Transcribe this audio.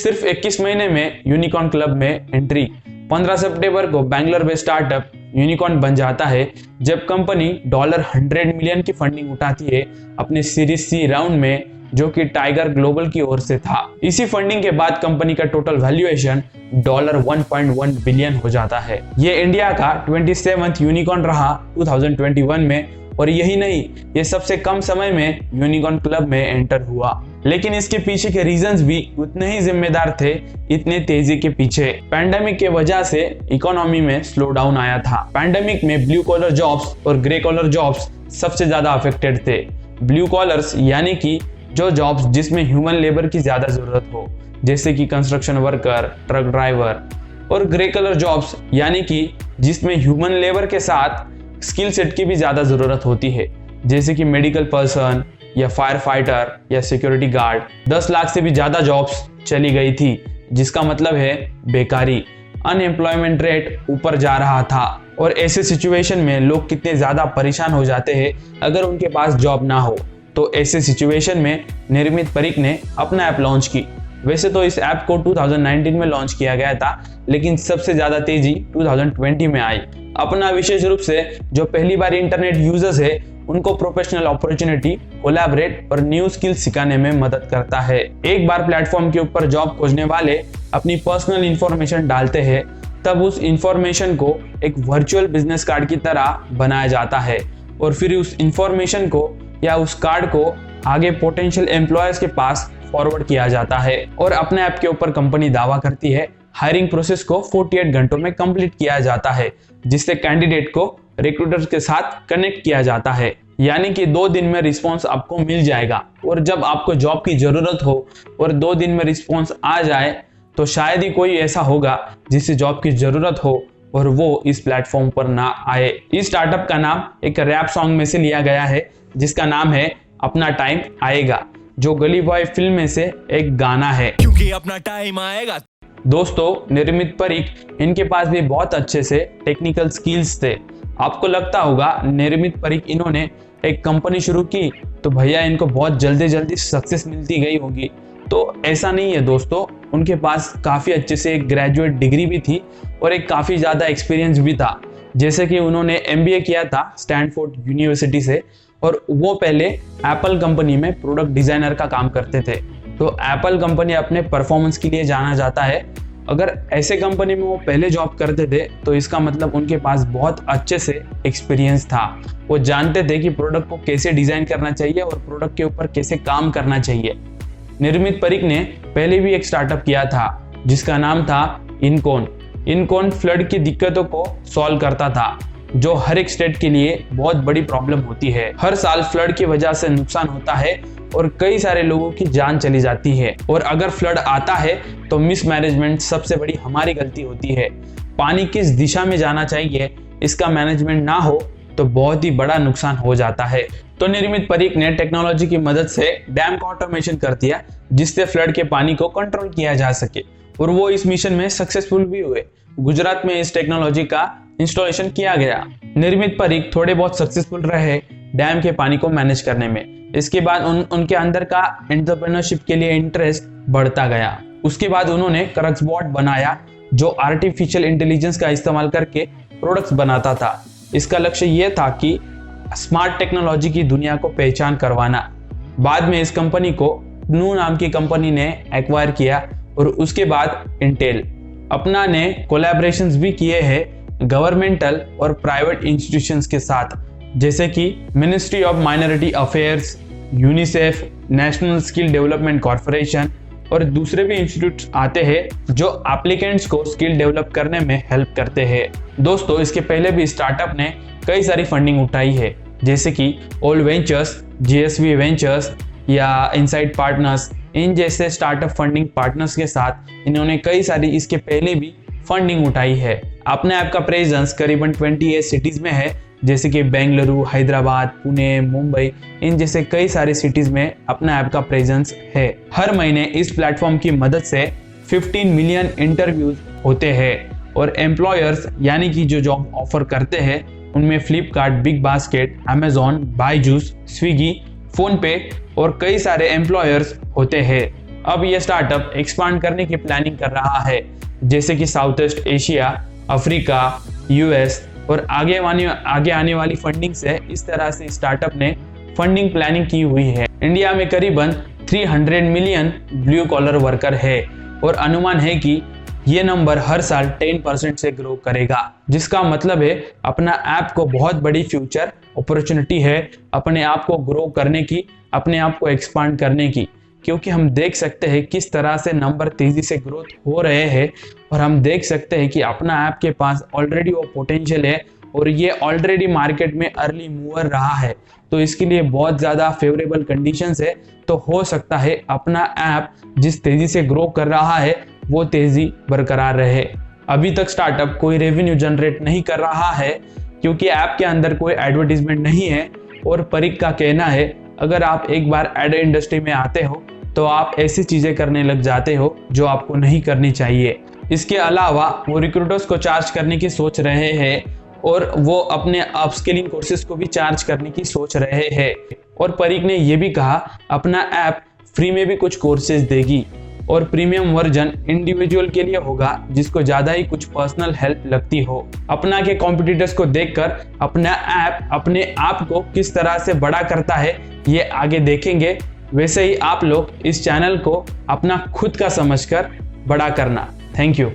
सिर्फ 21 महीने में यूनिकॉर्न क्लब में एंट्री। 15 सितंबर को बैंगलोर में स्टार्टअप यूनिकॉर्न बन जाता है जब कंपनी $100 मिलियन की फंडिंग उठाती है अपने सीरीज सी राउंड में, जो कि टाइगर ग्लोबल की ओर से था। इसी फंडिंग के बाद कंपनी का टोटल वैल्यूएशन $1.1 बिलियन हो जाता है। ये इंडिया का 27वां यूनिकॉर्न रहा 2021 में, और यही नहीं, ये सबसे कम समय में यूनिकॉर्न क्लब में एंटर हुआ। लेकिन इसके पीछे के रीजंस भी उतने ही जिम्मेदार थे इतने तेजी के पीछे। पैंडेमिक के वजह से इकोनॉमी में स्लो डाउन आया था। पैंडेमिक में ब्लू कॉलर जॉब्स और ग्रे कॉलर जॉब्स सबसे ज्यादा अफेक्टेड थे। ब्लू कॉलर्स यानी कि जो जॉब्स जिसमें ह्यूमन लेबर की ज्यादा जरूरत हो, जैसे कि कंस्ट्रक्शन वर्कर, ट्रक ड्राइवर, और ग्रे कलर जॉब्स यानी कि जिसमें ह्यूमन लेबर के साथ स्किल सेट की भी ज्यादा जरूरत होती है, जैसे कि मेडिकल पर्सन या फायर फाइटर या सिक्योरिटी गार्ड। 10 लाख से भी ज्यादा जॉब्स चली गई थी, जिसका मतलब है बेकारी, अनएम्प्लॉयमेंट रेट ऊपर जा रहा था। और ऐसे सिचुएशन में लोग कितने ज्यादा परेशान हो जाते हैं अगर उनके पास जॉब ना हो। तो ऐसे सिचुएशन में निर्मित परीक ने अपना ऐप लॉन्च की। वैसे तो इस ऐप को 2019 में लॉन्च किया गया था, लेकिन सबसे ज्यादा तेजी 2020 में आई। अपना विशेष रूप से जो पहली बार इंटरनेट यूजर्स है उनको प्रोफेशनल अपॉर्चुनिटी, कोलैबोरेट और न्यू स्किल सिखाने में मदद करता है। एक बार प्लेटफॉर्म के ऊपर जॉब खोजने वाले अपनी पर्सनल इंफॉर्मेशन डालते हैं, तब उस इंफॉर्मेशन को एक वर्चुअल बिजनेस कार्ड की तरह बनाया जाता है और फिर उस इंफॉर्मेशन को या उस कार्ड को आगे पोटेंशियल एम्प्लॉयर्स के पास फॉरवर्ड किया जाता है। और अपने ऐप के ऊपर कंपनी दावा करती है हायरिंग प्रोसेस को 48 घंटों में कंप्लीट किया जाता है, जिससे कैंडिडेट को रिक्रूटर्स के साथ कनेक्ट किया जाता है। यानी कि 2 दिन में रिस्पॉन्स आपको मिल जाएगा। और जब आपको जॉब की जरूरत हो और 2 दिन में रिस्पॉन्स आ जाए तो शायद ही कोई ऐसा होगा जिसे जॉब की जरूरत हो और वो इस प्लेटफॉर्म पर ना आए। इस स्टार्टअप का नाम एक रैप सॉन्ग में से लिया गया है, जिसका नाम है अपना टाइम आएगा, जो गली बॉय फिल्म में से एक गाना है, क्योंकि अपना टाइम आएगा। दोस्तों, निर्मित परीक, इनके पास भी बहुत अच्छे से टेक्निकल स्किल्स थे। आपको लगता होगा निर्मित परीक इन्होंने एक कंपनी शुरू की तो भैया इनको बहुत जल्दी सक्सेस मिलती गई होगी। तो ऐसा नहीं है दोस्तों, उनके पास काफ़ी अच्छे से एक ग्रेजुएट डिग्री भी थी और एक काफ़ी ज़्यादा एक्सपीरियंस भी था। जैसे कि उन्होंने MBA किया था स्टैनफोर्ड यूनिवर्सिटी से, और वो पहले एप्पल कंपनी में प्रोडक्ट डिज़ाइनर का काम करते थे। तो एप्पल कंपनी अपने परफॉर्मेंस के लिए जाना जाता है। अगर ऐसे कंपनी में वो पहले जॉब करते थे तो इसका मतलब उनके पास बहुत अच्छे से एक्सपीरियंस था। वो जानते थे कि प्रोडक्ट को कैसे डिज़ाइन करना चाहिए और प्रोडक्ट के ऊपर कैसे काम करना चाहिए। निर्मित परीक ने पहले भी एक स्टार्टअप किया था जिसका नाम था इनकॉन। इनकॉन फ्लड की दिक्कतों को सॉल्व करता था, जो हर एक स्टेट के लिए बहुत बड़ी प्रॉब्लम होती है। हर साल फ्लड की वजह से नुकसान होता है और कई सारे लोगों की जान चली जाती है। और अगर फ्लड आता है तो मिसमैनेजमेंट सबसे बड़ी हमारी गलती होती है। पानी किस दिशा में जाना चाहिए इसका मैनेजमेंट ना हो तो बहुत ही बड़ा नुकसान हो जाता है। तो निर्मित परीक ने टेक्नोलॉजी की मदद से डैम का ऑटोमेशन कर दिया, जिससे फ्लड के पानी को कंट्रोल किया जा सके, और वो इस मिशन में सक्सेसफुल भी हुए। गुजरात में इस टेक्नोलॉजी का इंस्टॉलेशन किया गया। निर्मित परीक थोड़े बहुत सक्सेसफुल रहे डैम के पानी को मैनेज करने में। इसके बाद उनके अंदर का एंटरप्रेन्योरशिप के लिए इंटरेस्ट बढ़ता गया। उसके बाद उन्होंने क्रक्सबॉट बनाया, जो आर्टिफिशियल इंटेलिजेंस का इस्तेमाल करके प्रोडक्ट्स बनाता था। इसका लक्ष्य यह था कि स्मार्ट टेक्नोलॉजी की दुनिया को पहचान करवाना। बाद में इस कंपनी को नू नाम की कंपनी ने एक्वायर किया और उसके बाद इंटेल। अपना ने कोलैबोरेशंस भी किए हैं गवर्नमेंटल और प्राइवेट इंस्टीट्यूशंस के साथ, जैसे कि ministry of minority affairs, UNICEF, national skill development corporation और दूसरे भी इंस्टीट्यूट आते हैं जो एप्लीकेंट्स को स्किल डेवलप करने में हेल्प करते हैं। दोस्तों, इसके पहले भी स्टार्टअप ने कई सारी फंडिंग उठाई है, जैसे कि ओल्ड वेंचर्स, GSV वेंचर्स या इनसाइड पार्टनर्स। इन जैसे स्टार्टअप फंडिंग पार्टनर्स के साथ इन्होंने कई सारी इसके पहले भी फंडिंग उठाई है। अपने ऐप का प्रेजेंस करीबन 28 सिटीज में है, जैसे कि बेंगलुरु, हैदराबाद, पुणे, मुंबई, इन जैसे कई सारे सिटीज में अपना ऐप का प्रेजेंस है। हर महीने इस प्लेटफॉर्म की मदद से 15 मिलियन इंटरव्यूज होते हैं और एम्प्लॉयर्स यानी कि जो जॉब ऑफर करते हैं उनमें Flipkart, big basket, Amazon, Byju's, Swiggy, phone पे और कई सारे एम्प्लॉयर्स होते हैं। अब यह स्टार्टअप एक्सपांड करने की प्लानिंग कर रहा है, जैसे कि south east Asia, Africa, US और आगे आने वाली फंडिंग से इस तरह से स्टार्टअप ने फंडिंग प्लानिंग की हुई है। इंडिया में करीबन 300 मिलियन ब्लू कॉलर वर्कर है और अनुमान है कि ये नंबर हर साल 10% से ग्रो करेगा, जिसका मतलब है अपना ऐप को बहुत बड़ी फ्यूचर अपॉर्चुनिटी है अपने आप को ग्रो करने की, अपने आप को एक्सपांड करने की, क्योंकि हम देख सकते हैं किस तरह से नंबर तेजी से ग्रोथ हो रहे हैं और हम देख सकते हैं कि अपना ऐप के पास ऑलरेडी वो पोटेंशियल है और ये ऑलरेडी मार्केट में अर्ली मूवर रहा है, तो इसके लिए बहुत ज़्यादा फेवरेबल कंडीशंस है। तो हो सकता है अपना ऐप जिस तेजी से ग्रो कर रहा है वो तेजी बरकरार रहे। अभी तक स्टार्टअप कोई रेवेन्यू जनरेट नहीं कर रहा है क्योंकि ऐप के अंदर कोई एडवर्टीजमेंट नहीं है और परीक का कहना है अगर आप एक बार एड इंडस्ट्री में आते हो तो आप ऐसी चीजें करने लग जाते हो जो आपको नहीं करनी चाहिए। इसके अलावा वो रिक्रूटर्स को चार्ज करने की सोच रहे हैं और वो अपने अपस्किलिंग कोर्सेज को भी चार्ज करने की सोच रहे हैं। और परीक ने ये भी कहा अपना ऐप फ्री में भी कुछ कोर्सेज देगी और प्रीमियम वर्जन इंडिविजुअल के लिए होगा जिसको ज्यादा ही कुछ पर्सनल हेल्प लगती हो। अपना के कॉम्पिटिटर्स को देखकर अपना ऐप अपने आप को किस तरह से बड़ा करता है ये आगे देखेंगे। वैसे ही आप लोग इस चैनल को अपना खुद का समझकर बड़ा करना। Thank you.